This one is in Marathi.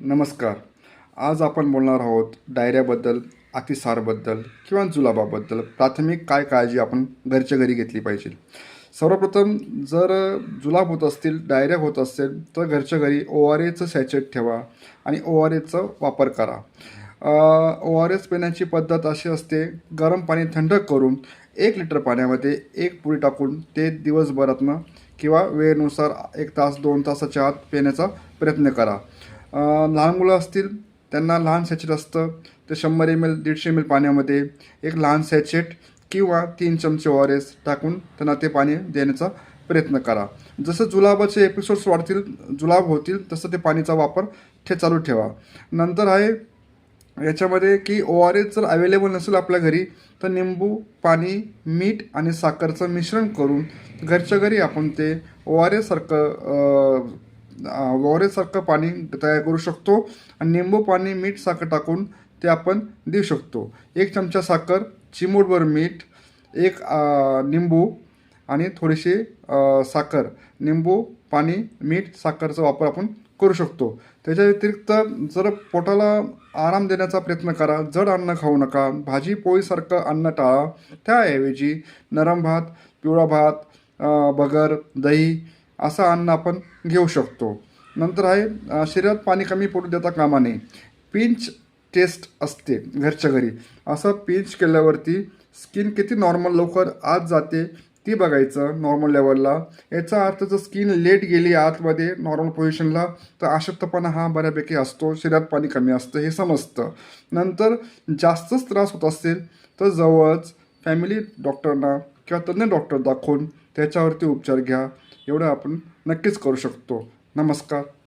नमस्कार. आज आपण बोलणार आहोत डायरियाबद्दल, अतिसारबद्दल किंवा जुलाबाबद्दल. प्राथमिक काय काळजी आपण घरच्या घरी घेतली पाहिजे. सर्वप्रथम जर जुलाब होत असतील, डायरिया होत असेल तर घरच्या घरी ORAचं सॅचेट ठेवा आणि ORAचा वापर करा. ORS पिण्याची पद्धत अशी असते, गरम पाणी थंड करून 1 लिटर पाण्यामध्ये 1 पुडी टाकून ते दिवसभरातनं किंवा वेळेनुसार 1 तास 2 तासाच्या आत पिण्याचा प्रयत्न करा. लहान मुलं असतील त्यांना लहान सॅचेट असतं, ते 100 ml 150 ml पाण्यामध्ये एक लहान सॅचेट किंवा 3 चमचे ORS टाकून त्यांना ते पाणी देण्याचा प्रयत्न करा. जसं जुलाबाचे एपिसोड्स वाढतील, जुलाब होतील, तसं ते पाणीचा वापर चालू ठेवा. नंतर आहे याच्यामध्ये की ORS जर अवेलेबल नसेल आपल्या घरी तर निंबू पाणी, मीठ आणि साखरचं मिश्रण करून घरच्या घरी आपण ते ORS सारखं पाणी तयार करू शकतो आणि निंबू पाणी, मीठ, साखर टाकून ते आपण देऊ शकतो. 1 चमचा साखर, चिमूटभर मीठ, 1 निंबू आणि थोडीशी साखर, निंबू, पाणी, मीठ, साखरचा वापर आपण करू शकतो. त्याच्या व्यतिरिक्त जर पोटाला आराम देण्याचा प्रयत्न करा, जड अन्न खाऊ नका, भाजी पोळीसारखं अन्न टाळा. त्याऐवजी नरम भात, पिवळा भात, भगर, दही असं अन्न आपण घेऊ शकतो. नंतर आहे शरीरात पाणी कमी पडू देता कामा नये. पिंच टेस्ट असते घरच्या घरी. असं पिंच केल्यावरती स्किन किती नॉर्मल लवकर आत जाते ती बघायचं नॉर्मल लेवलला. याचा अर्थ जर स्किन लेट गेली आतमध्ये नॉर्मल पोझिशनला तर अशक्तपणा हा बऱ्यापैकी असतो, शरीरात पाणी कमी असतं हे समजतं. नंतर जास्तच त्रास होत असेल तर जवळच फॅमिली डॉक्टरना किंवा तज्ज्ञ डॉक्टर दाखवून त्याच्यावरती उपचार घ्या. एवढं आपण नक्कीच करू शकतो. नमस्कार.